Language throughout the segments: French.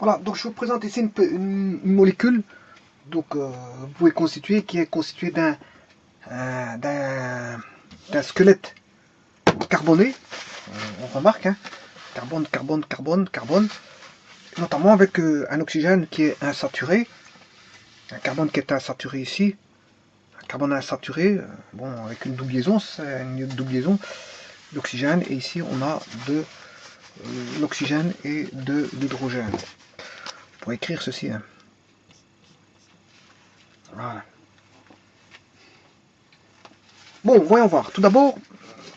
Voilà, donc je vous présente ici une molécule donc, vous pouvez constituer, qui est constituée d'un squelette carboné. On remarque, hein, carbone, carbone, carbone, carbone, notamment avec un oxygène qui est insaturé, un carbone qui est insaturé ici, un carbone insaturé, bon, avec une double liaison, c'est une double liaison d'oxygène, et ici on a de l'oxygène et de l'hydrogène. Pour écrire ceci, hein. Voilà. Bon, voyons voir. Tout d'abord,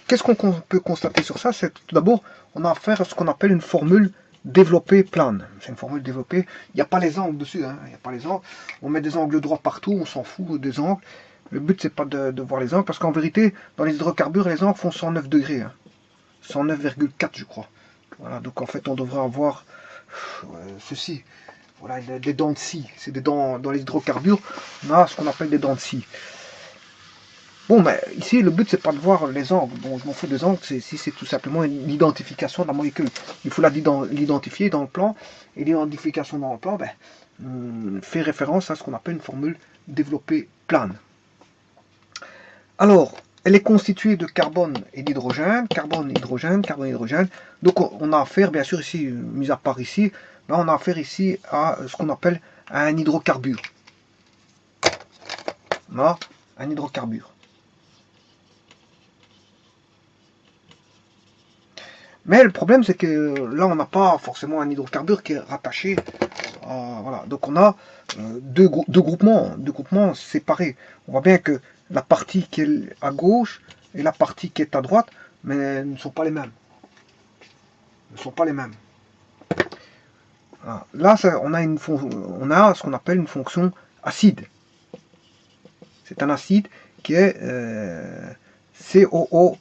qu'est-ce qu'on peut constater sur ça? C'est tout d'abord, on a affaire à ce qu'on appelle une formule développée plane. C'est une formule développée. Il n'y a pas les angles dessus. Hein. Il n'y a pas les angles. On met des angles droits partout. On s'en fout des angles. Le but, c'est pas de voir les angles. Parce qu'en vérité, dans les hydrocarbures, les angles font 109 degrés. Hein. 109,4, je crois. Voilà. Donc, en fait, on devrait avoir ceci. Voilà, des dents de scie. C'est des dents dans les hydrocarbures. On a ce qu'on appelle des dents de scie. Bon, mais ici, le but, c'est pas de voir les angles. Bon, je m'en fous des angles, c'est tout simplement l'identification de la molécule. Il faut l'identifier dans le plan, et l'identification dans le plan fait référence à ce qu'on appelle une formule développée plane. Alors, elle est constituée de carbone et d'hydrogène, carbone, hydrogène, carbone, hydrogène. Donc, on a affaire, bien sûr, ici, mis à part ici, on a affaire ici à ce qu'on appelle un hydrocarbure. On a un hydrocarbure. Mais le problème, c'est que là, on n'a pas forcément un hydrocarbure qui est rattaché. Voilà. Donc, on a deux groupements séparés. On voit bien que la partie qui est à gauche et la partie qui est à droite, mais ne sont pas les mêmes. Ne sont pas les mêmes. Voilà. Là, on a ce qu'on appelle une fonction acide. C'est un acide qui est COOH.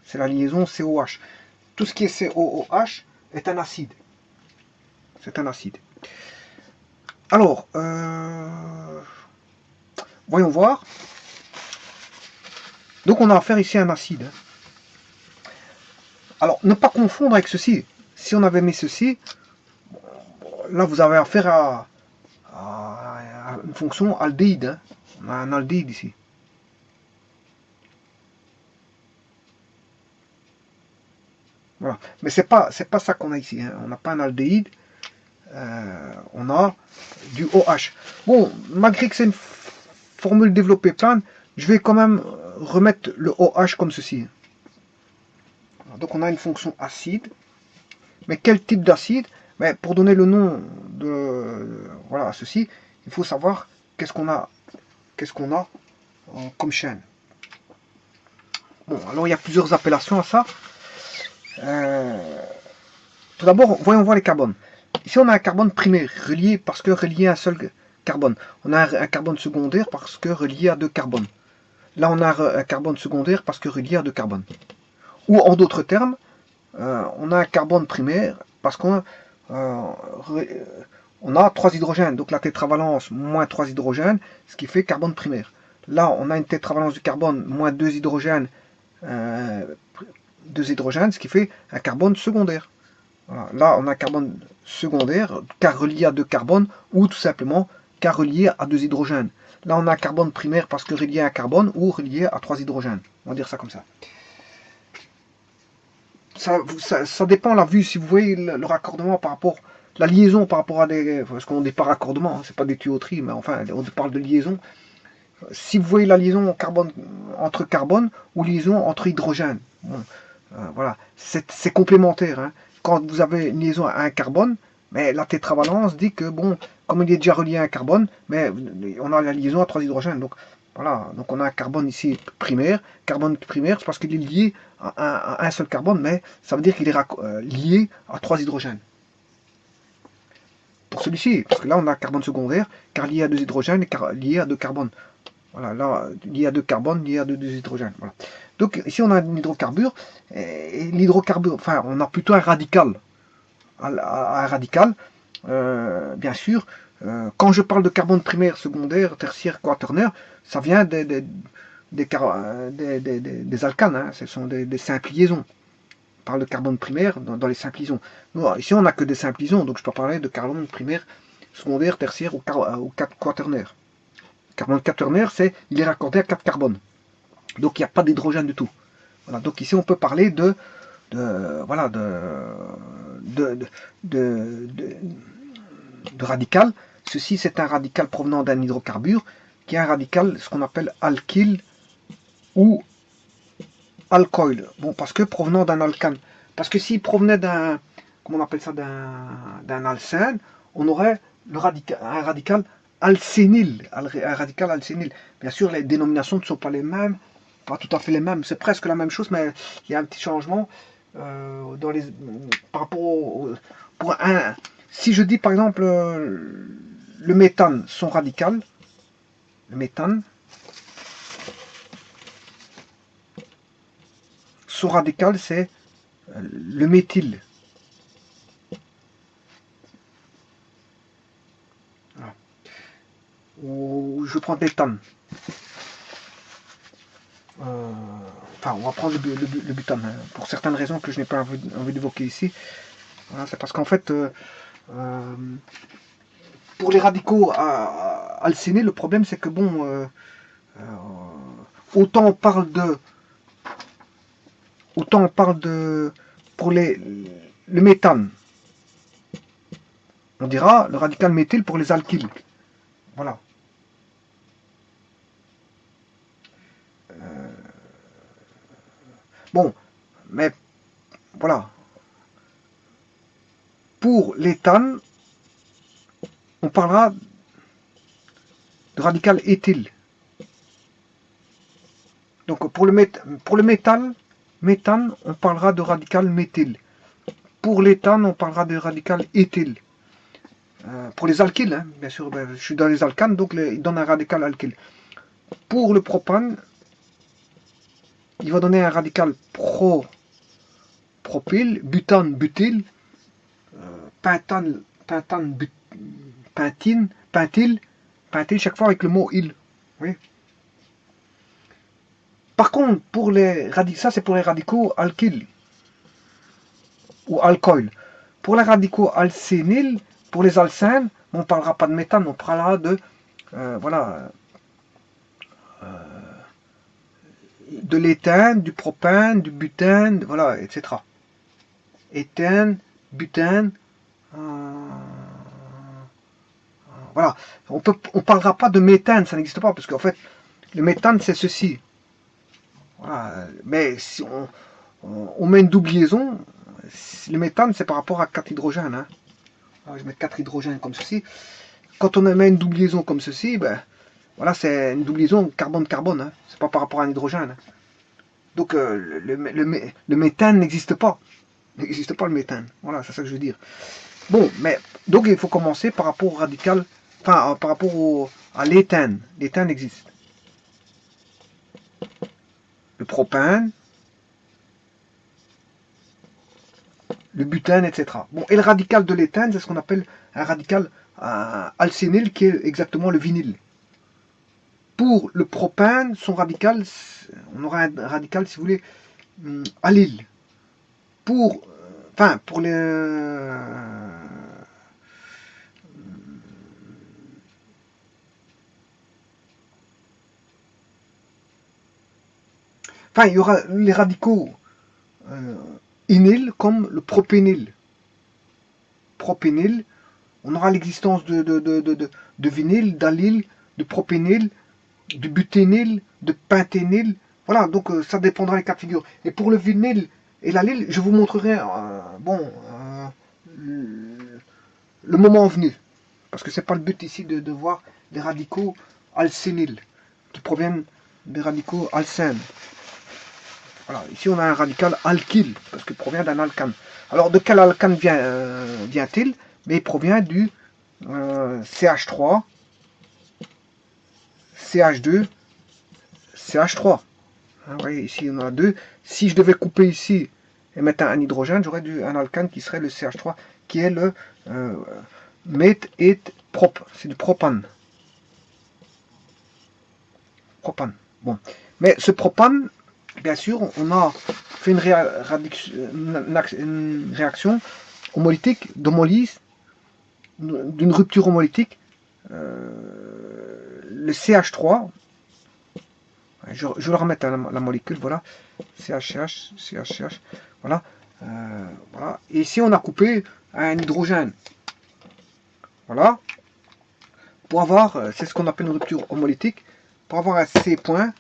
C'est la liaison COH. Tout ce qui est COOH est un acide. C'est un acide. Alors, voyons voir. Donc on a affaire ici à un acide. Alors, ne pas confondre avec ceci. Si on avait mis ceci, là vous avez affaire à une fonction aldéhyde. Hein. On a un aldéhyde ici. Voilà. Mais c'est pas ça qu'on a ici. Hein. On n'a pas un aldéhyde. On a du OH. Bon, malgré que c'est une formule développée plane, je vais quand même remettre le OH comme ceci. Donc on a une fonction acide. Mais quel type d'acide? Mais pour donner le nom de voilà à ceci, il faut savoir qu'est-ce qu'on a comme chaîne. Bon, alors il y a plusieurs appellations à ça. Tout d'abord, voyons voir les carbones. Ici, on a un carbone primaire, relié à un seul carbone. On a un carbone secondaire parce que relié à deux carbones. Là, on a un carbone secondaire parce que relié à deux carbones. Ou en d'autres termes, on a un carbone primaire parce qu'on a 3 hydrogènes. Donc la tétravalence moins 3 hydrogènes, ce qui fait carbone primaire. Là, on a une tétravalence du carbone moins 2 hydrogènes, ce qui fait un carbone secondaire. Voilà. Là, on a un carbone secondaire, car relié à deux carbones, ou tout simplement car relié à deux hydrogènes. Là, on a un carbone primaire parce que relié à un carbone, ou relié à 3 hydrogènes. On va dire ça comme ça. Ça dépend la vue, si vous voyez le raccordement par rapport, la liaison par rapport à des, parce qu'on dit pas raccordement, hein, c'est pas des tuyauteries, mais enfin, on parle de liaison. Si vous voyez la liaison entre carbone ou liaison entre hydrogène, bon, voilà, c'est complémentaire. Hein. Quand vous avez une liaison à un carbone, mais la tétravalence dit que bon, comme il est déjà relié à un carbone, mais on a la liaison à 3 hydrogènes. Donc voilà, donc on a un carbone ici primaire. Carbone primaire, c'est parce qu'il est lié à un seul carbone, mais ça veut dire qu'il est lié à 3 hydrogènes. Pour celui-ci, parce que là on a un carbone secondaire, car lié à deux hydrogènes et lié à deux carbones. Voilà, là, lié à deux carbones, lié à deux hydrogènes. Voilà. Donc ici on a un hydrocarbure, et l'hydrocarbure, enfin on a plutôt un radical. Un radical, bien sûr, quand je parle de carbone primaire, secondaire, tertiaire, quaternaire, ça vient des alcanes, hein, ce sont des simples liaisons. parle de carbone primaire dans les simples ions. Nous, ici, on n'a que des simples ions, donc je dois parler de carbone primaire, secondaire, tertiaire ou quaternaire. Carbone quaternaire, il est raccordé à 4 carbones. Donc il n'y a pas d'hydrogène du tout. Voilà, donc ici, on peut parler de radical. Ceci, c'est un radical provenant d'un hydrocarbure, qui est un radical, ce qu'on appelle alkyle ou alcool. Bon, parce que provenant d'un alcane. Parce que s'il provenait d'un, comment on appelle ça, d'un alcène, on aurait un radical alcényle. Un radical alcényle. Bien sûr, les dénominations ne sont pas les mêmes, pas tout à fait les mêmes. C'est presque la même chose, mais il y a un petit changement par rapport si je dis par exemple le méthane, son radical, le méthane, son radical c'est le méthyle. Voilà. Ou je prends l'éthane. Enfin, on va prendre le butane, hein, pour certaines raisons que je n'ai pas envie d'évoquer ici. Voilà, c'est parce qu'en fait, pour les radicaux alcénés, le problème c'est que bon, autant on parle de pour le méthane, on dira le radical méthyle pour les alkyles. Voilà. Bon, mais voilà. Pour l'éthane, on parlera de radical éthyle. Donc pour le méthane, on parlera de radical méthyle. Pour l'éthane, on parlera de radical éthyle. Pour les alkyles, hein, bien sûr, ben, je suis dans les alcanes, donc il donne un radical alkyle. Pour le propane, il va donner un radical propyle, butane, butyle, pentane, pentyle, chaque fois avec le mot il. Oui. Par contre, pour les radicaux, ça c'est pour les radicaux alkyles ou alcool. Pour les radicaux alcényles, pour les alcènes, on ne parlera pas de méthane, on parlera de de l'éthane, du propane, du butane, voilà, etc. Éthane, butane, voilà. On parlera pas de méthane, ça n'existe pas, parce qu'en fait, le méthane c'est ceci. Voilà. Mais si on met une double liaison, le méthane c'est par rapport à 4 hydrogènes. Hein. Alors, je vais mettre 4 hydrogènes comme ceci. Quand on met une double liaison comme ceci, ben, voilà, c'est une double liaison carbone-carbone. Hein. C'est pas par rapport à un hydrogène. Hein. Donc le méthane n'existe pas. N'existe pas le méthane. Voilà, c'est ça que je veux dire. Bon, mais donc il faut commencer par rapport au radical, enfin par rapport à l'éthane. L'éthane existe. Le propane, le butane, etc. Bon, et le radical de l'éthane, c'est ce qu'on appelle un radical alcényle, qui est exactement le vinyle. Pour le propane, son radical, on aura un radical, si vous voulez, allyle. Pour les il y aura les radicaux inyles comme le propényl. Propényl, on aura l'existence de vinyle, d'allyle, de propényl, de butényl, de pentényl. Voilà, donc ça dépendra des cas de figure. Et pour le vinyle et l'allyle, je vous montrerai le moment venu. Parce que c'est pas le but ici de voir des radicaux alcényles qui proviennent des radicaux alcènes. Voilà, ici on a un radical alkyle, parce qu'il provient d'un alcane. Alors de quel alcane vient-il? Mais il provient du CH3, CH2, CH3. Hein, vous voyez, ici on a deux. Si je devais couper ici et mettre un hydrogène, j'aurais un alcane qui serait le CH3, qui est le meth et prop. C'est du propane. Propane. Bon. Mais ce propane, bien sûr, on a fait une réaction homolytique, d'homolyse, d'une rupture homolytique. Le CH3, je vais le remettre à la molécule, voilà, CH, voilà, voilà. Et ici, on a coupé un hydrogène, voilà, pour avoir, c'est ce qu'on appelle une rupture homolytique, pour avoir un C point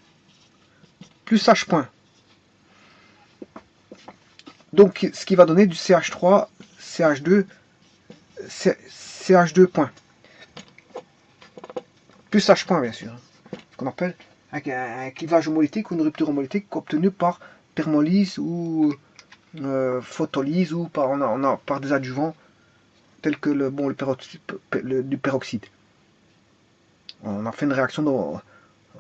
plus H point. Donc, ce qui va donner du CH3, CH2, CH2 point. Plus H point, bien sûr. Ce qu'on appelle un clivage homolytique ou une rupture homolytique obtenue par thermolyse ou photolyse ou par des adjuvants tels que du peroxyde. On a fait une réaction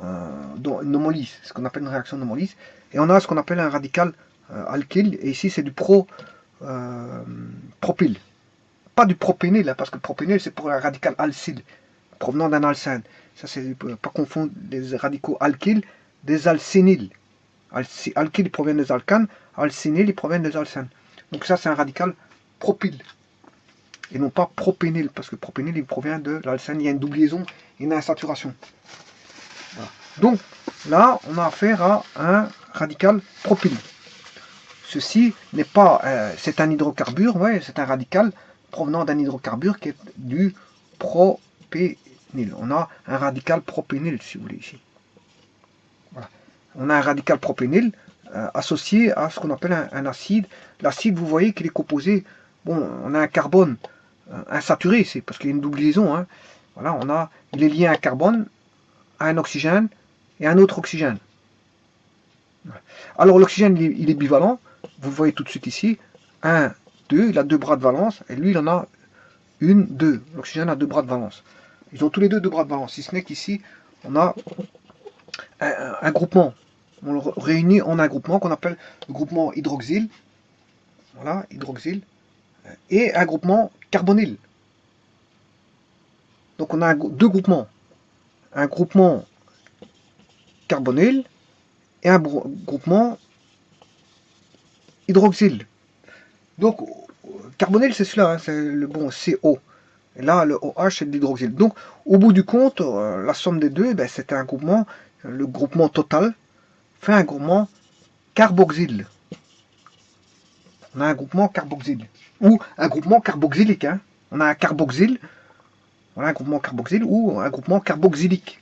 une homolyse, ce qu'on appelle une réaction d'homolyse. Et on a ce qu'on appelle un radical alkyle. Et ici, c'est du propyle. Pas du propényle, hein, parce que le propényle, c'est pour un radical alcyle, provenant d'un alcène. Ça, c'est pas confondre les radicaux alkyles des alcényles. Alkyle, ils proviennent des alcanes, alcényles, ils proviennent des alcènes. Donc ça, c'est un radical propyle. Et non pas propényle, parce que propényle, il provient de l'alcène. Il y a une double liaison, une insaturation. Voilà. Donc, là, on a affaire à un radical propyle. Ceci n'est pas... c'est un hydrocarbure, ouais, c'est un radical provenant d'un hydrocarbure qui est du propényle. On a un radical propényle, si vous voulez, ici. Voilà. On a un radical propényle associé à ce qu'on appelle un acide. L'acide, vous voyez qu'il est composé... Bon, on a un carbone insaturé, c'est parce qu'il y a une double liaison. Hein. Voilà, il est lié à un carbone, à un oxygène et à un autre oxygène. Alors l'oxygène, il est bivalent. Vous le voyez tout de suite ici. 1, 2, il a 2 bras de valence. Et lui, il en a 1, 2. L'oxygène a 2 bras de valence. Ils ont tous les deux 2 bras de valence. Si ce n'est qu'ici, on a un groupement. On le réunit en un groupement qu'on appelle le groupement hydroxyle. Voilà, hydroxyle. Et un groupement carbonyle. Donc on a deux groupements. Un groupement carbonyle et un groupement hydroxyle. Donc, carbonyle, c'est celui-là, hein, c'est le bon CO. Et là, le OH, c'est de l'hydroxyle. Donc, au bout du compte, la somme des deux, ben, c'est un groupement, le groupement total fait un groupement carboxyle. On a un groupement carboxyle. Ou un groupement carboxylique. Hein. On a un carboxyle, voilà, un groupement carboxyle ou un groupement carboxylique.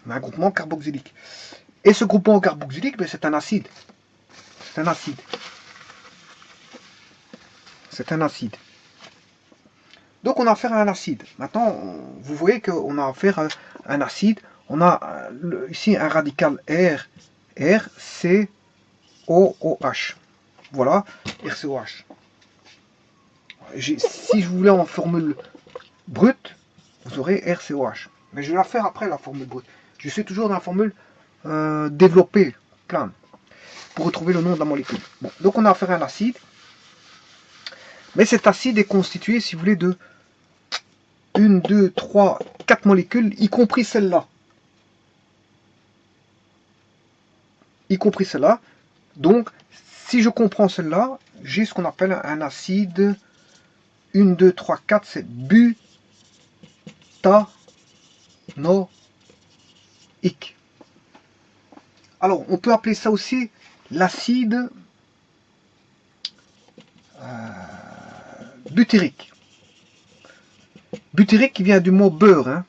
On a un groupement carboxylique. Et ce groupement carboxylique, ben, c'est un acide. C'est un acide. C'est un acide. Donc on a affaire à un acide. Maintenant, vous voyez qu'on a affaire à un acide. On a ici un radical RCOOH. Voilà, RCOH. Si je voulais en formule brute, vous aurez RCOH. Mais je vais la faire après la formule brute. Je suis toujours dans la formule développée, plane, pour retrouver le nom de la molécule. Bon, donc on a affaire à un acide. Mais cet acide est constitué, si vous voulez, de 1, 2, 3, 4 molécules, y compris celle-là. Y compris celle-là. Donc, si je comprends celle-là, j'ai ce qu'on appelle un acide 1, 2, 3, 4, c'est butanoïque. Alors, on peut appeler ça aussi l'acide butyrique. Butyrique qui vient du mot beurre. Hein.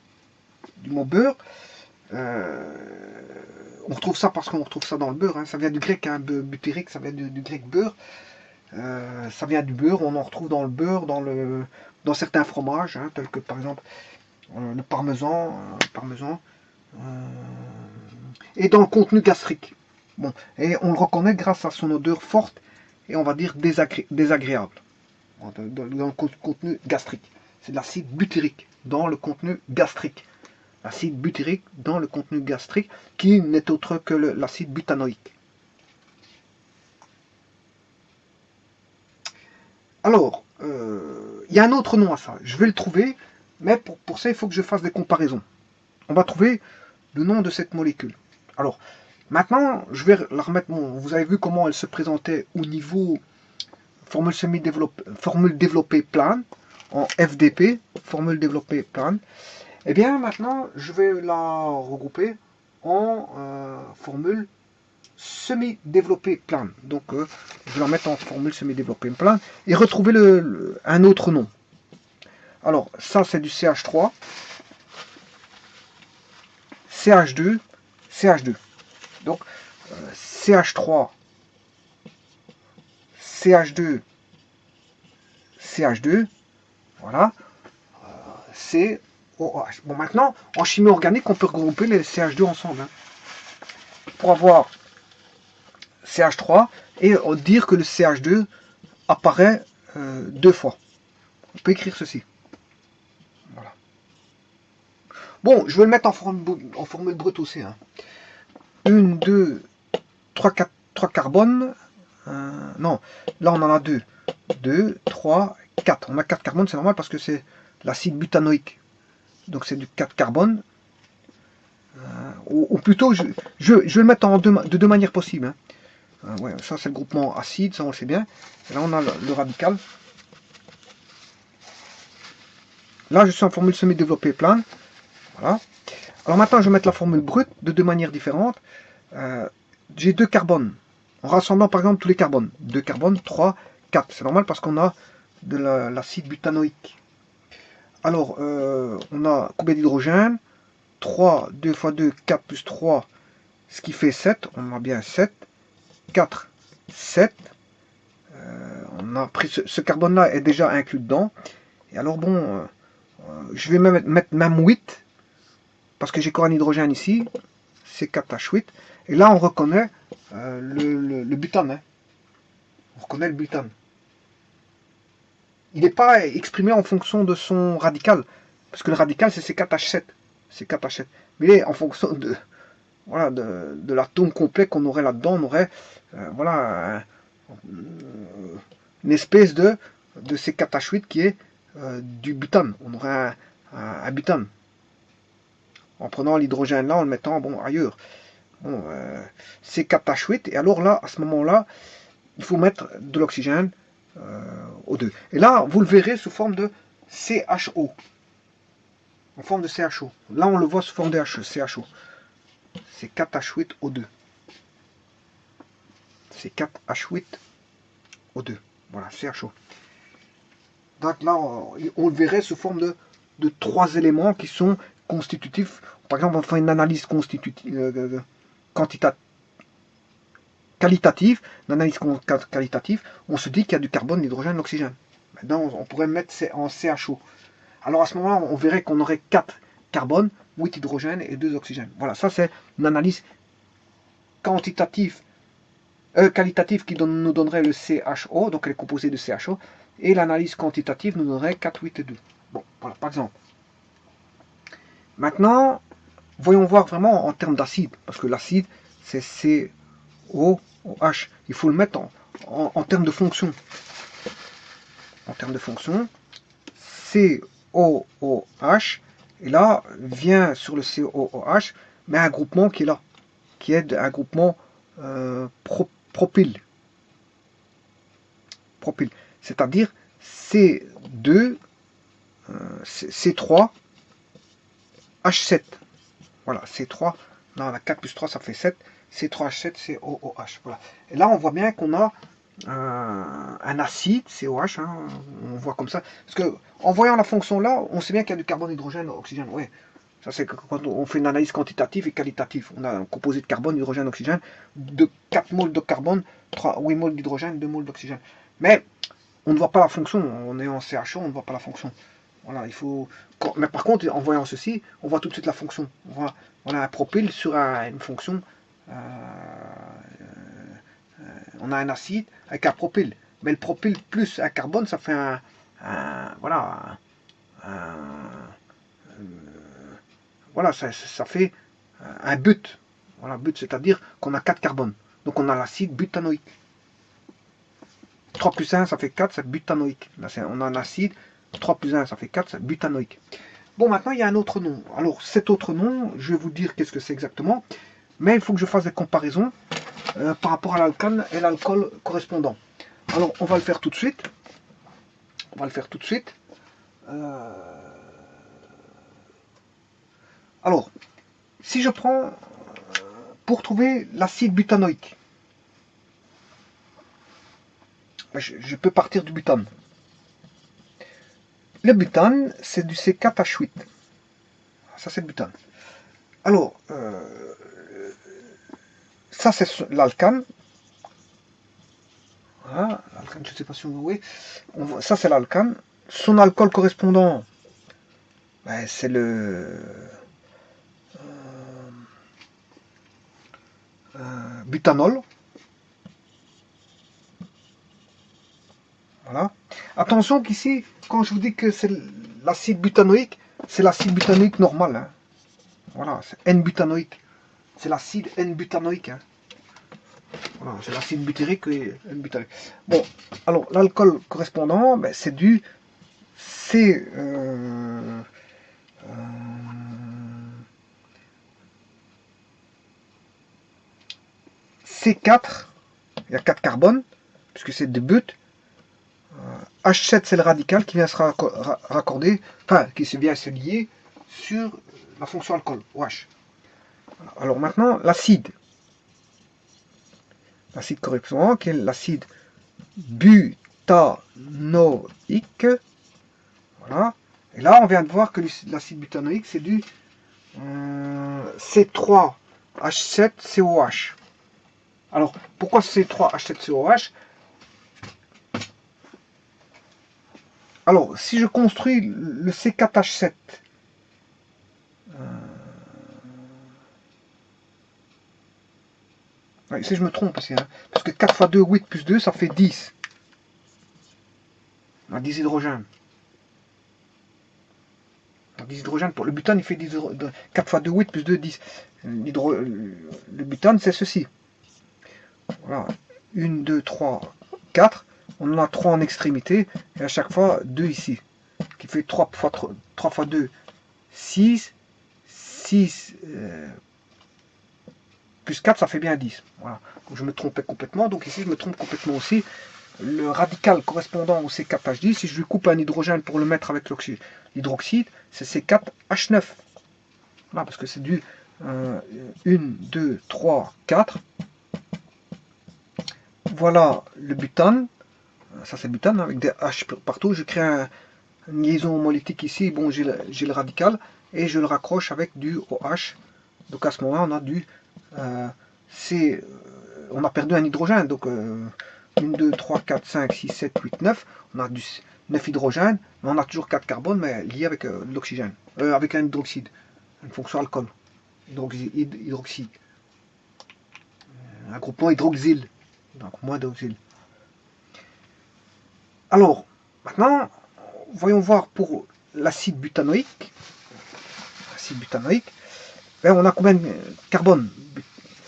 Du mot beurre. On retrouve ça parce qu'on retrouve ça dans le beurre. Hein. Ça vient du grec, hein, butyrique, ça vient du grec beurre. Ça vient du beurre, on en retrouve dans le beurre, dans certains fromages, hein, tels que par exemple le parmesan, et dans le contenu gastrique. Bon, et on le reconnaît grâce à son odeur forte et on va dire désagréable dans le contenu gastrique. C'est de l'acide butyrique dans le contenu gastrique. L'acide butyrique dans le contenu gastrique qui n'est autre que l'acide butanoïque. Alors, il y a un autre nom à ça. Je vais le trouver, mais pour ça, il faut que je fasse des comparaisons. On va trouver le nom de cette molécule. Alors, maintenant, je vais la remettre. Vous avez vu comment elle se présentait au niveau formule développée plane, en FDP, formule développée plane. Et bien maintenant, je vais la regrouper en formule semi-développée plane. Donc, je vais la mettre en formule semi-développée plane et retrouver un autre nom. Alors, ça, c'est du CH3, CH2, CH2. Donc, CH3, CH2, CH2, voilà, COH. Bon, maintenant, en chimie organique, on peut regrouper les CH2 ensemble. Hein, pour avoir CH3 et dire que le CH2 apparaît deux fois. On peut écrire ceci. Voilà. Bon, je vais le mettre en formule brute aussi. Hein. 1, 2, 3 carbones. Non, là on en a 2. 2, 3, 4. On a 4 carbones, c'est normal parce que c'est l'acide butanoïque. Donc c'est du 4 carbone. Ou plutôt, je vais le mettre de deux manières possibles. Hein. Ouais, ça c'est le groupement acide, ça on le sait bien. Et là on a le radical. Là je suis en formule semi-développée plane. Voilà. Alors maintenant je vais mettre la formule brute de deux manières différentes. J'ai 2 carbones. En rassemblant par exemple tous les carbones. 2 carbones, 3, 4. C'est normal parce qu'on a de l'acide butanoïque. Alors, on a combien d'hydrogène? 3, 2 fois 2, 4 plus 3, ce qui fait 7. On a bien 7. 4, 7. On a pris ce carbone-là est déjà inclus dedans. Et alors bon, je vais mettre même 8, parce que j'ai encore un hydrogène ici. C'est 4H8. Et là, on reconnaît le butane. Hein. On reconnaît le butane. Il n'est pas exprimé en fonction de son radical. Parce que le radical, c'est C4H7. C'est 4H7. Mais il est en fonction de, voilà, de l'atome complet qu'on aurait là-dedans. On aurait voilà, une espèce de C4H8 qui est du butane. On aurait un butane. En prenant l'hydrogène là, en le mettant bon, ailleurs. Bon, C4H8. Et alors là, à ce moment-là, il faut mettre de l'oxygène O2. Et là, vous le verrez sous forme de CHO. En forme de CHO. Là, on le voit sous forme de CHO. C'est 4H8O2. C'est 4H8O2. Voilà, CHO. Donc là, on le verrait sous forme de 3 éléments qui sont constitutifs. Par exemple, on fait une analyse qualitative, on se dit qu'il y a du carbone, l'hydrogène, l'oxygène. Maintenant, on pourrait mettre en CHO. Alors à ce moment-là, on verrait qu'on aurait 4 carbones, 8 hydrogènes et 2 oxygènes. Voilà, ça c'est une analyse qualitative qui nous donnerait le CHO, donc elle est composée de CHO, et l'analyse quantitative nous donnerait 4, 8 et 2. Bon, voilà, par exemple. Maintenant, voyons voir vraiment en termes d'acide, parce que l'acide, c'est COOH. Il faut le mettre en termes de fonction. En termes de fonction, COOH, et là, vient sur le COOH, mais un groupement qui est là, qui est un groupement propyle. C'est-à-dire C2, C3, H7. Voilà, C3, là on a 4 plus 3, ça fait 7. C3H7, COOH. Voilà. Et là, on voit bien qu'on a un acide, COH, hein, on voit comme ça. Parce que en voyant la fonction là, on sait bien qu'il y a du carbone, hydrogène, oxygène. Ouais. Ça, c'est quand on fait une analyse quantitative et qualitative. On a un composé de carbone, hydrogène, oxygène, de 4 moles de carbone, 8 moles d'hydrogène, 2 moles d'oxygène. Mais on ne voit pas la fonction. On est en CHO, on ne voit pas la fonction. Voilà, il faut. Mais par contre, en voyant ceci, on voit tout de suite la fonction. On a un propyle sur une fonction. On a un acide avec un propyle. Mais le propyle plus un carbone, ça fait voilà. Voilà, ça fait un but. Voilà, but, c'est-à-dire qu'on a 4 carbones. Donc on a l'acide butanoïque. 3 plus 1, ça fait 4, c'est butanoïque. Là, on a un acide, 3 plus 1, ça fait 4, c'est butanoïque. Bon, maintenant, il y a un autre nom. Alors, cet autre nom, je vais vous dire qu'est-ce que c'est exactement. Mais il faut que je fasse des comparaisons par rapport à l'alcane et l'alcool correspondant. Alors, on va le faire tout de suite. On va le faire tout de suite. Alors, si je prends pour trouver l'acide butanoïque, je peux partir du butane. Le butane, c'est du C4H8. Ça, c'est le butane. Alors, ça, c'est l'alcane. Voilà, l'alcane, je ne sais pas si vous voyez. Ça, c'est l'alcane. Son alcool correspondant, ben, c'est le butanol. Voilà. Attention qu'ici, quand je vous dis que c'est l'acide butanoïque, c'est l'acide butanoïque normal. Hein. Voilà, c'est N-butanoïque. C'est l'acide N-butanoïque. Hein. Voilà, c'est l'acide butyrique et N-butanoïque. Bon, alors l'alcool correspondant, ben, c'est du C. C4, il y a 4 carbones, puisque c'est des buts. H7, c'est le radical qui vient se raccorder, enfin, qui vient se lier sur la fonction alcool, OH. Alors maintenant, l'acide. L'acide correspondant, qui est l'acide butanoïque. Voilà. Et là, on vient de voir que l'acide butanoïque, c'est du C3H7COH. Alors, pourquoi C3H7COH? Alors, si je construis le C4H7, ici je me trompe aussi, hein, parce que 4 x 2, 8 plus 2, ça fait 10. On a 10 hydrogènes. 10 hydrogènes pour le butane, il fait 10 4 x 2, 8 plus 2, 10. Le butane, c'est ceci. Voilà. 1, 2, 3, 4. On en a 3 en extrémité, et à chaque fois 2 ici. Qui fait 3 x 2, 6. 6 plus 4, ça fait bien 10. Voilà. Donc je me trompais complètement. Donc ici, je me trompe complètement aussi. Le radical correspondant au C4H10, si je lui coupe un hydrogène pour le mettre avec l'hydroxyde, c'est C4H9. Voilà, parce que c'est du 1, 2, 3, 4. Voilà le butane. Ça, c'est le butane, avec des H partout. Je crée une liaison homolytique ici. Bon, j'ai le radical et je le raccroche avec du OH. Donc à ce moment-là, on a du on a perdu un hydrogène. Donc 1, 2, 3, 4, 5, 6, 7, 8, 9. On a du 9 hydrogènes, mais on a toujours 4 carbones, mais liés avec l'oxygène, avec un hydroxyde, une fonction alcool, hydroxyde. Un groupement hydroxyle, donc moins d'oxyle. Alors, maintenant, voyons voir pour l'acide butanoïque. L'acide butanoïque, ben, on a combien de carbone?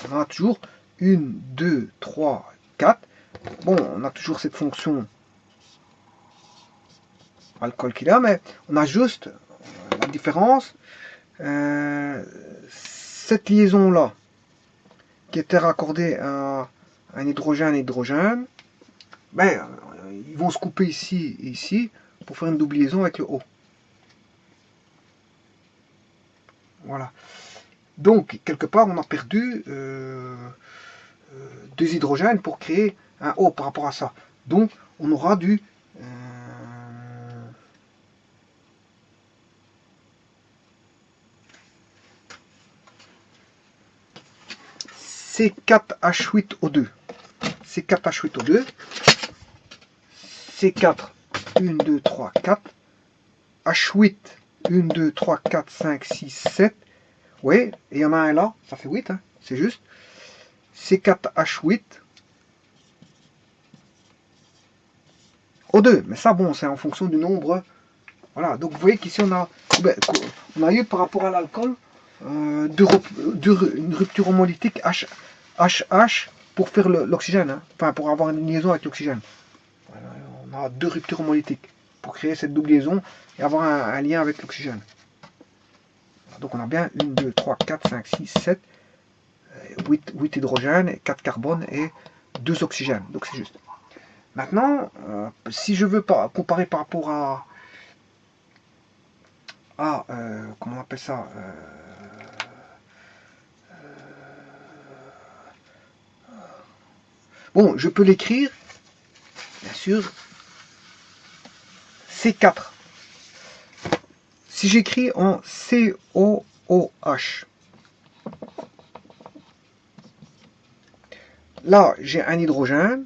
On en a toujours 1, 2, 3, 4. Bon, on a toujours cette fonction alcool qu'il a, mais on a juste la différence. Cette liaison-là, qui était raccordée à un hydrogène, ben, ils vont se couper ici et ici pour faire une double liaison avec le O. Voilà. Donc, quelque part, on a perdu 2 hydrogènes pour créer un O par rapport à ça. Donc, on aura du C4H8O2. C4H8O2. C4, 1, 2, 3, 4. H8, 1, 2, 3, 4, 5, 6, 7. Oui, et il y en a un là, ça fait 8, hein, c'est juste. C4H8. O2, mais ça, bon, c'est en fonction du nombre. Voilà, donc vous voyez qu'ici, on a eu par rapport à l'alcool une rupture homolytique HH pour faire l'oxygène, hein, enfin pour avoir une liaison avec l'oxygène. On a 2 ruptures homolytiques pour créer cette double liaison et avoir un lien avec l'oxygène. Donc on a bien 1, 2, 3, 4, 5, 6, 7, 8 hydrogènes, 4 carbones et 2 oxygènes. Donc c'est juste. Maintenant, si je veux comparer par rapport à comment on appelle ça, bon, je peux l'écrire, bien sûr, C4. Si j'écris en COOH, là j'ai un hydrogène,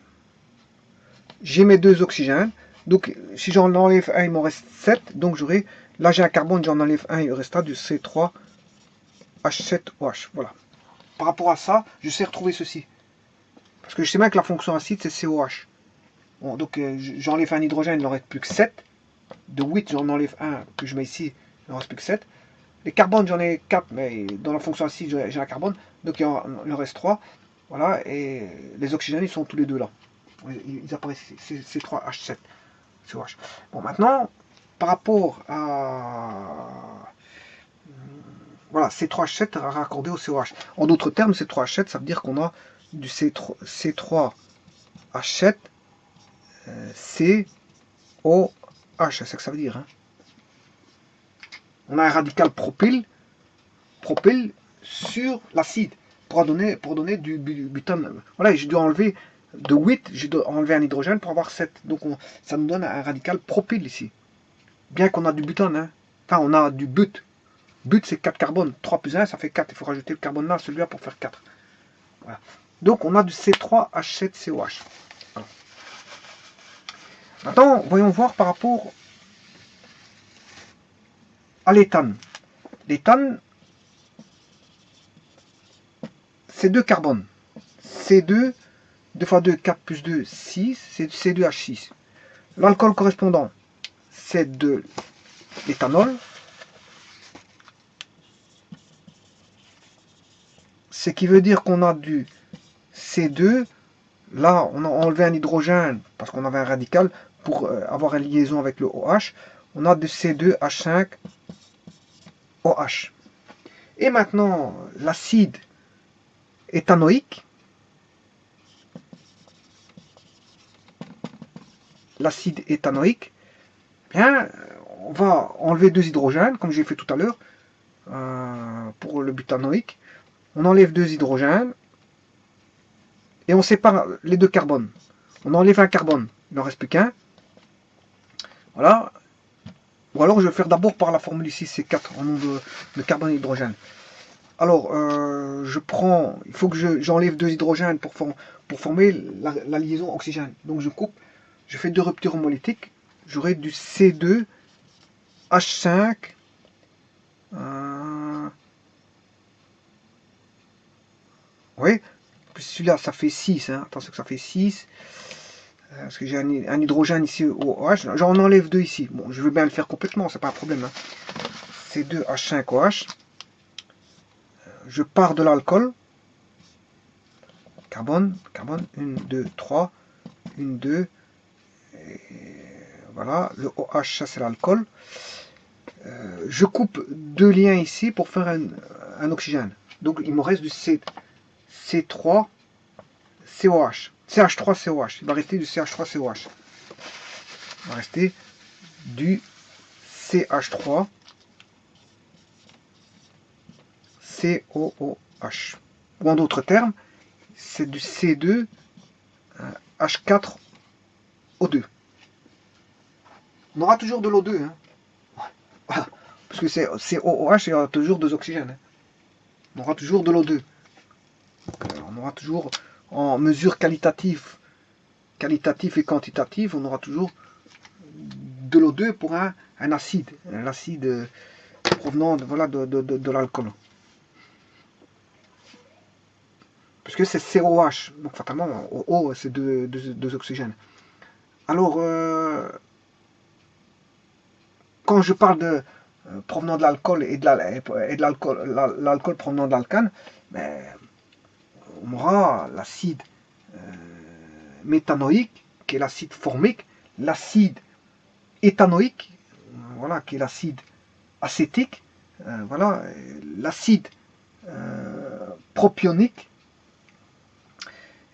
j'ai mes 2 oxygènes, donc si j'en enlève un, il m'en reste 7, donc j'aurai, là j'ai un carbone, j'en enlève un, il restera du C3H7OH, voilà. Par rapport à ça, je sais retrouver ceci. Parce que je sais bien que la fonction acide, c'est COH. Bon, donc j'enlève un hydrogène, il n'en reste plus que 7. De 8, j'en enlève un que je mets ici, il n'en reste plus que 7. Les carbones, j'en ai 4, mais dans la fonction acide, j'ai un carbone, donc il en reste 3. Voilà, et les oxygènes, ils sont tous les deux là. Ils apparaissent, c'est C3H7. COH. Bon, maintenant, par rapport à... Voilà, C3H7 raccordé au COH. En d'autres termes, C3H7, ça veut dire qu'on a du C3H7 COH, c'est ce que ça veut dire. Hein. On a un radical propyle sur l'acide pour donner du butane. Voilà, j'ai dû enlever de 8, j'ai dû enlever un hydrogène pour avoir 7. Donc ça nous donne un radical propyle ici. Bien qu'on a du butane, hein. Enfin on a du but. But c'est 4 carbones. 3 plus 1, ça fait 4. Il faut rajouter le carbone là, celui-là pour faire 4. Voilà. Donc on a du C3H7COH. Voilà. Maintenant, voyons voir par rapport à l'éthane. L'éthane, c'est 2 carbones. C2, 2 fois 2, 4 plus 2, 6, c'est C2H6. L'alcool correspondant, c'est de l'éthanol. Ce qui veut dire qu'on a du C2. Là, on a enlevé un hydrogène parce qu'on avait un radical pour avoir une liaison avec le OH. On a du C2H5OH. Et maintenant, l'acide éthanoïque. L'acide éthanoïque, bien, on va enlever 2 hydrogènes, comme j'ai fait tout à l'heure, pour le butanoïque. On enlève 2 hydrogènes et on sépare les 2 carbones. On enlève un carbone, il n'en reste plus qu'un. Voilà. Ou alors je vais faire d'abord par la formule ici, c'est 4 en nom de carbone et d'hydrogène. Alors, je prends, il faut que j'enlève 2 hydrogènes pour former la liaison oxygène. Donc je coupe, je fais 2 ruptures homolytiques, j'aurai du C2H5. Oui, celui-là ça fait 6, hein. Attention que ça fait 6. Parce que j'ai un hydrogène ici au OH, j'en enlève 2 ici. Bon, je veux bien le faire complètement, c'est pas un problème. Hein. C2H5OH. Je pars de l'alcool. Carbone, 1, 2, 3, 1, 2. Voilà, le OH, ça c'est l'alcool. Je coupe 2 liens ici pour faire un oxygène. Donc il me reste du C3COH. CH3COH. Il va rester du CH3COH. Il va rester du CH3 COOH. Ou en d'autres termes, c'est du C2 H4O2. On aura toujours de l'O2. Hein. Voilà. Parce que c'est COOH, il y aura toujours 2 oxygènes. Hein. On aura toujours de l'O2. On aura toujours, en mesure qualitative et quantitative, on aura toujours de l'O2 pour un acide. L'acide provenant de l'alcool. Parce que c'est COH. Donc fatalement, O, c'est 2 oxygènes. Alors, quand je parle de provenant de l'alcool et de l'alcool provenant de l'alcane, ben, on aura l'acide méthanoïque, qui est l'acide formique, l'acide éthanoïque, voilà, qui est l'acide acétique, voilà, l'acide propionique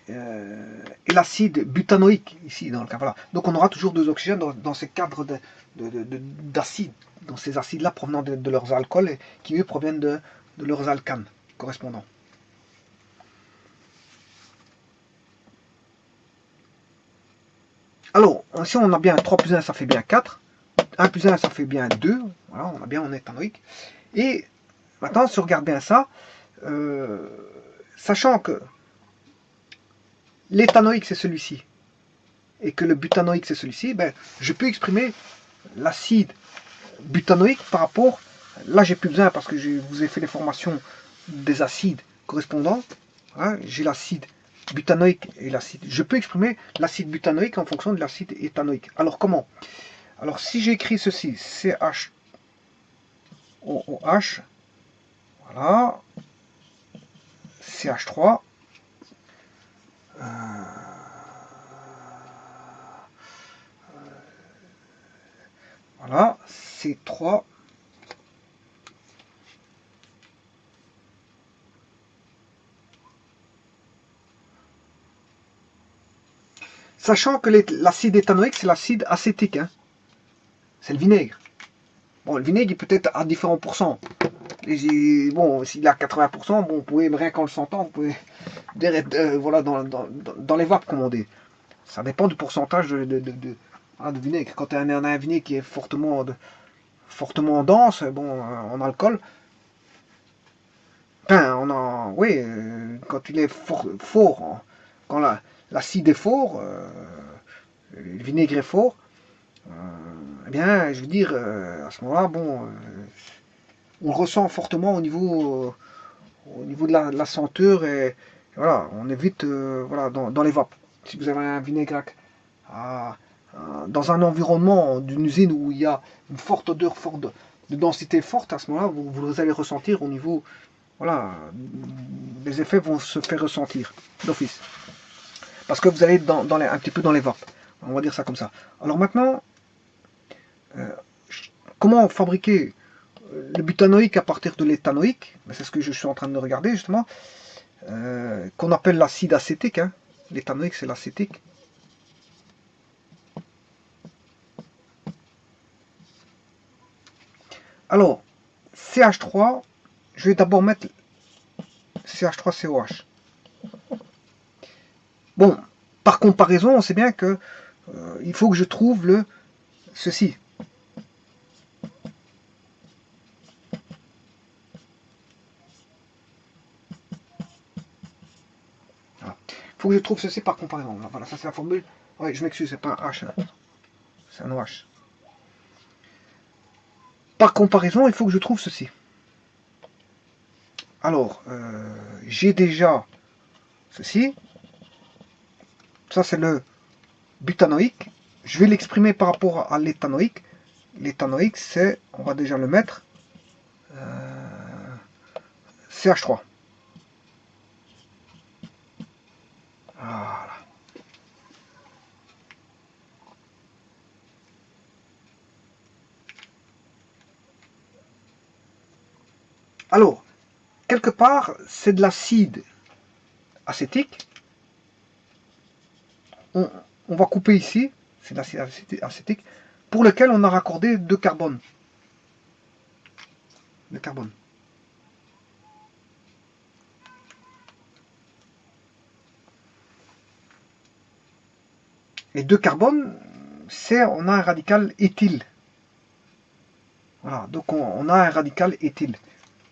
et l'acide butanoïque, ici, dans le cas, voilà. Donc on aura toujours deux oxygènes dans ces cadres d'acides, dans ces acides-là provenant de leurs alcools, et qui eux proviennent de leurs alcanes correspondants. Alors, si on a bien 3 plus 1, ça fait bien 4. 1 plus 1, ça fait bien 2. Voilà, on a bien en éthanoïque. Et maintenant, si on regarde bien ça, sachant que l'éthanoïque, c'est celui-ci, et que le butanoïque, c'est celui-ci, ben, je peux exprimer l'acide butanoïque par rapport... Là, j'ai plus besoin parce que je vous ai fait les formations des acides correspondants. Hein, j'ai l'acide butanoïque et l'acide... Je peux exprimer l'acide butanoïque en fonction de l'acide éthanoïque. Alors, comment? Alors, si j'écris ceci, CHOOH, voilà, CH3, voilà, C3, sachant que l'acide éthanoïque, c'est l'acide acétique, hein. C'est le vinaigre. Bon, le vinaigre, il peut être à différents pourcents. Bon, s'il est à 80%, bon, vous pouvez, rien qu'en le sentant, vous pouvez voilà, dans les vapes, comme on dit. Ça dépend du pourcentage de vinaigre. Quand on a un vinaigre qui est fortement dense, bon, en alcool, enfin, oui, quand il est fort, hein, quand l'acide est fort, le vinaigre est fort, eh bien, je veux dire, à ce moment-là, bon, on le ressent fortement au niveau de la senteur, et voilà, on évite voilà, dans les vapes. Si vous avez un vinaigre dans un environnement d'une usine où il y a une forte odeur, de densité forte, à ce moment-là, vous allez ressentir au niveau, voilà, les effets vont se faire ressentir d'office. Parce que vous allez être un petit peu dans les vapes. On va dire ça comme ça. Alors maintenant, euh, comment fabriquer le butanoïque à partir de l'éthanoïque? C'est ce que je suis en train de regarder justement. Qu'on appelle l'acide acétique. Hein. L'éthanoïque, c'est l'acétique. Alors, CH3, je vais d'abord mettre CH3COH. Bon, par comparaison, on sait bien que il faut que je trouve ceci. Voilà. Il faut que je trouve ceci par comparaison. Voilà, ça c'est la formule. Oui, je m'excuse, c'est pas un H. Hein. C'est un OH. Par comparaison, il faut que je trouve ceci. Alors, j'ai déjà ceci. Ça, c'est le butanoïque. Je vais l'exprimer par rapport à l'éthanoïque. L'éthanoïque, c'est, on va déjà le mettre, CH3. Voilà. Alors, quelque part, c'est de l'acide acétique. On va couper ici, c'est de l'acide acétique, pour lequel on a raccordé 2 carbones. De carbone. Et 2 carbones, on a un radical éthyle. Voilà, donc on a un radical éthyle.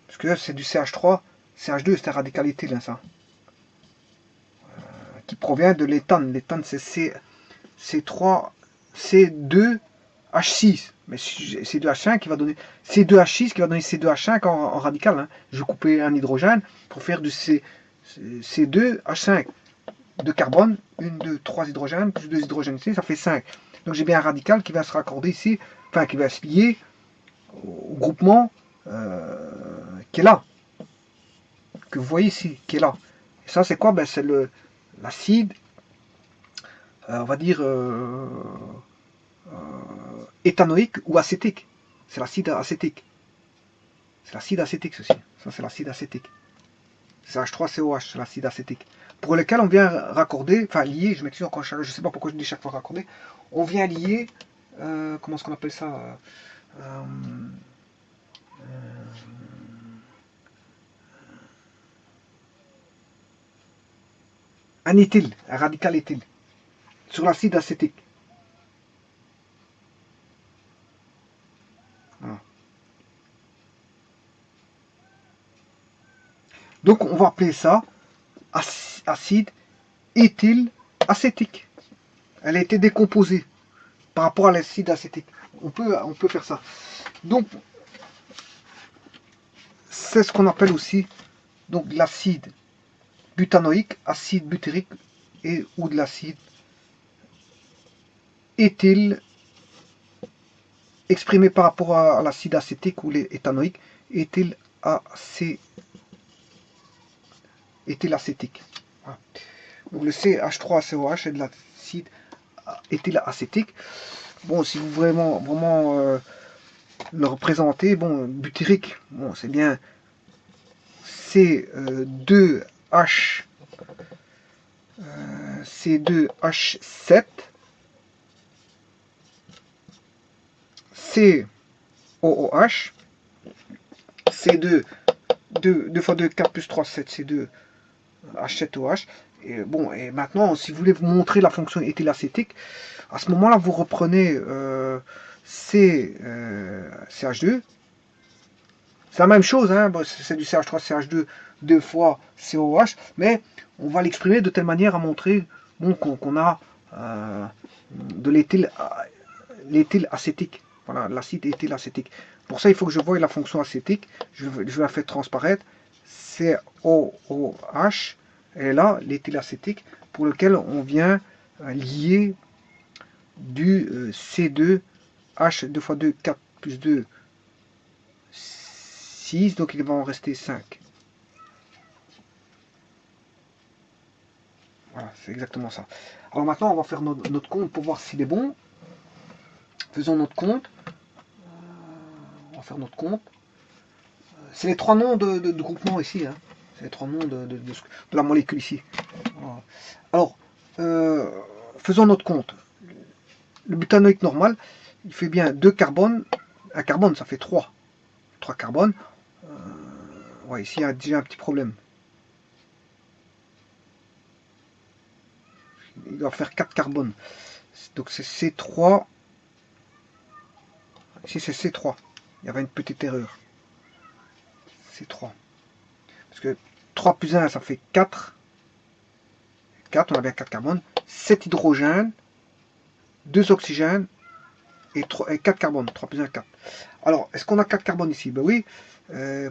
Parce que c'est du CH3, CH2, c'est un radical éthyle, hein, ça. Qui provient de l'éthane. L'éthane, c'est C3, C2H6. Mais C2H5 qui va donner C2H6 qui va donner C2H5 en radical. Hein. Je vais couper un hydrogène pour faire du C2H5. 2 carbone, 1, 2, 3 hydrogènes, plus 2 hydrogènes ici, ça fait 5. Donc j'ai bien un radical qui va se raccorder ici, enfin qui va se lier au groupement qui est là, que vous voyez ici, qui est là. Et ça c'est quoi? Ben, c'est l'acide, on va dire, éthanoïque ou acétique. C'est l'acide acétique. C'est l'acide acétique, ceci. Ça, c'est l'acide acétique. C'est H3COH, c'est l'acide acétique. Pour lequel on vient raccorder, enfin lier, je m'excuse encore, je ne sais pas pourquoi je dis chaque fois raccorder, on vient lier, comment est-ce qu'on appelle ça un éthyle, un radical éthyle, sur l'acide acétique. Voilà. Donc on va appeler ça acide éthyle acétique. Elle a été décomposée par rapport à l'acide acétique. On peut faire ça. Donc c'est ce qu'on appelle aussi donc l'acide butanoïque, acide butyrique et ou de l'acide éthyle exprimé par rapport à l'acide acétique ou l'éthanoïque, éthyle acétique. Voilà. Donc le CH3COH est de l'acide éthyle acétique. Bon, si vous vraiment le représentez, bon, butyrique, bon, c'est bien C2H C2H7 COOH C2 2 fois 2 4 plus 3 7 C2 H7OH. Et bon, et maintenant, si vous voulez vous montrer la fonction éthylacétique, à ce moment-là, vous reprenez CH2. C'est la même chose, hein, c'est du CH3, CH2, 2 fois COH, mais on va l'exprimer de telle manière à montrer bon, qu'on a de l'éthyle acétique. Voilà, l'acide éthylacétique. Pour ça, il faut que je voie la fonction acétique. Je vais la faire transparaître. COOH. Et là, l'éthylacétique, pour lequel on vient lier du C2H 2 fois 2, 4 plus 2, 6. Donc il va en rester 5. Voilà, c'est exactement ça. Alors maintenant, on va faire notre compte pour voir s'il est bon. Faisons notre compte. On va faire notre compte. C'est les trois noms de groupement ici. Hein. C'est les trois noms de la molécule ici. Voilà. Alors, faisons notre compte. Le butanoïque normal, il fait bien 2 carbones. Un carbone, ça fait 3. 3 carbones. Ouais, ici, il y a déjà un petit problème. Il doit faire 4 carbones. Donc c'est C3. Ici, c'est C3. Il y avait une petite erreur. C3. Parce que 3 plus 1, ça fait 4. 4, on a bien 4 carbones. 7 hydrogènes, 2 oxygènes et 4 carbones. 3 plus 1, 4. Alors, est-ce qu'on a 4 carbones ici? Ben oui.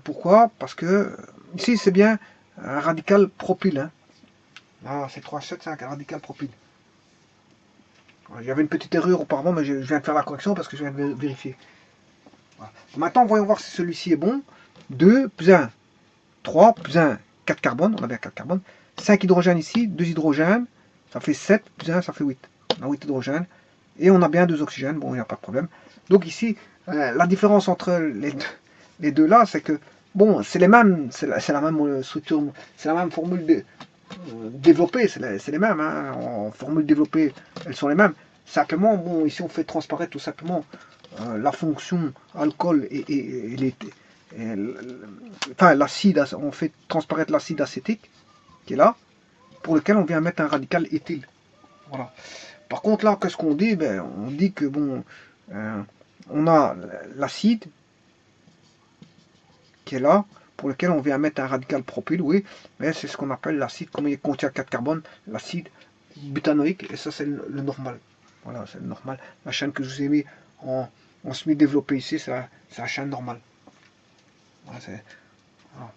Pourquoi? Parce que ici, c'est bien un radical propyle. Hein. Ah, c'est 3H7, c'est un radical propyle. Il y avait une petite erreur auparavant, mais je viens de faire la correction parce que je viens de vérifier. Voilà. Maintenant, voyons voir si celui-ci est bon. 2 plus 1, 3 plus 1, 4 carbones. On a bien 4 carbones. 5 hydrogènes ici, 2 hydrogènes. Ça fait 7 plus 1, ça fait 8. On a 8 hydrogènes. Et on a bien 2 oxygènes. Bon, il n'y a pas de problème. Donc ici, la différence entre les deux là, c'est que, bon, c'est les mêmes. C'est la même structure, c'est la même formule développée. C'est les mêmes. Hein. En formule développée, elles sont les mêmes. Simplement, bon, ici on fait transparaître tout simplement la fonction alcool enfin l'acide, on fait transparaître l'acide acétique qui est là, pour lequel on vient mettre un radical éthyle. Voilà. Par contre là, qu'est-ce qu'on dit? Ben, on dit que bon, on a l'acide qui est là, pour lequel on vient mettre un radical propyle, oui, mais c'est ce qu'on appelle l'acide, comme il contient 4 carbones, l'acide butanoïque, et ça c'est le normal. Voilà, c'est le normal. La chaîne que je vous ai mis en semi-développé ici, c'est la chaîne normale. Voilà, voilà.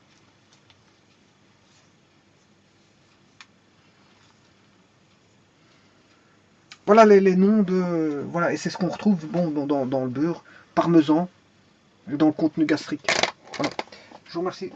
Voilà les noms de... Voilà, et c'est ce qu'on retrouve bon, dans le beurre, parmesan, dans le contenu gastrique. Voilà. Je vous remercie.